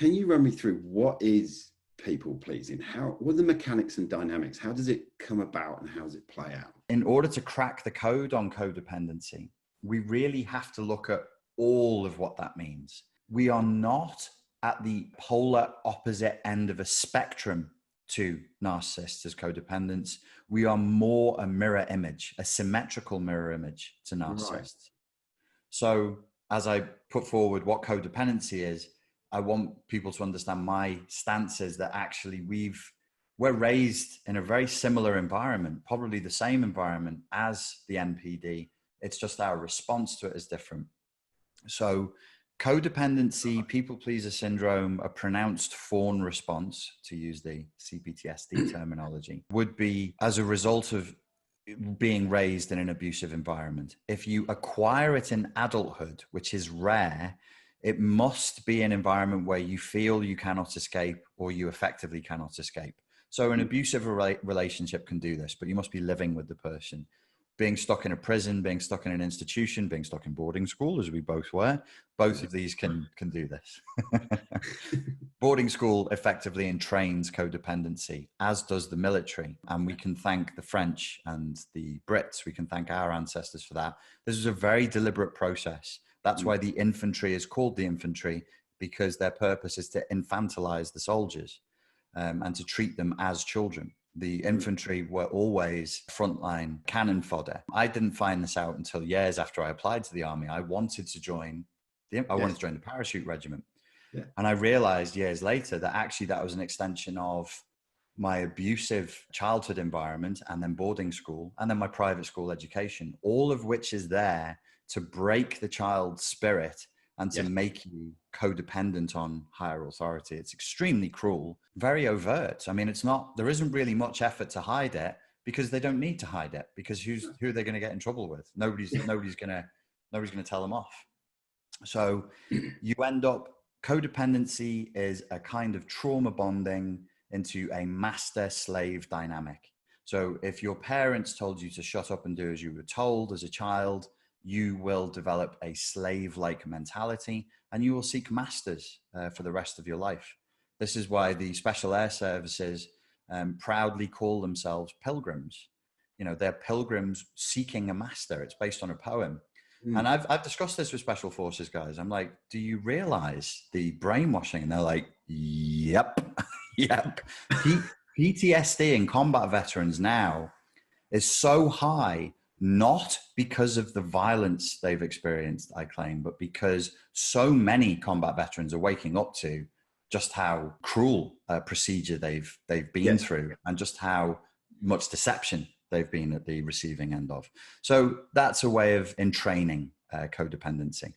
can you run me through what is people pleasing? What are the mechanics and dynamics? How does it come about and how does it play out? In order to crack the code on codependency, we really have to look at all of what that means. We are not at the polar opposite end of a spectrum to narcissists as codependents. We are more a mirror image, a symmetrical mirror image to narcissists. Right. So as I put forward what codependency is, I want people to understand my stance is that actually we're raised in a very similar environment, probably the same environment as the NPD. It's just our response to it is different. So codependency, people pleaser syndrome, a pronounced fawn response, to use the CPTSD terminology, would be as a result of being raised in an abusive environment. If you acquire it in adulthood, which is rare, it must be an environment where you feel you cannot escape or you effectively cannot escape. So an abusive relationship can do this, but you must be living with the person. Being stuck in a prison, being stuck in an institution, being stuck in boarding school, as we both were, both of these can do this. Boarding school effectively entrains codependency, as does the military. And we can thank the French and the Brits. We can thank our ancestors for that. This is a very deliberate process. That's why the infantry is called the infantry, because their purpose is to infantilize the soldiers and to treat them as children. The infantry were always frontline cannon fodder. I didn't find this out until years after I applied to the army. I wanted to join the parachute regiment. Yeah. And I realized years later that actually that was an extension of my abusive childhood environment and then boarding school and then my private school education, all of which is there to break the child's spirit and to make you codependent on higher authority. It's extremely cruel, very overt. I mean, there isn't really much effort to hide it because they don't need to hide it, because who are they going to get in trouble with? Nobody's going to tell them off. So you end up, codependency is a kind of trauma bonding into a master-slave dynamic. So if your parents told you to shut up and do as you were told as a child, you will develop a slave-like mentality and you will seek masters for the rest of your life. This is why the Special Air Services proudly call themselves pilgrims. You know, they're pilgrims seeking a master. It's based on a poem. And I've discussed this with Special Forces guys. I'm like, do you realize the brainwashing? And they're like, yep, yep. PTSD in combat veterans now is so high, not because of the violence they've experienced, I claim, but because so many combat veterans are waking up to just how cruel a procedure they've been through and just how much deception they've been at the receiving end of. So that's a way of entraining codependency.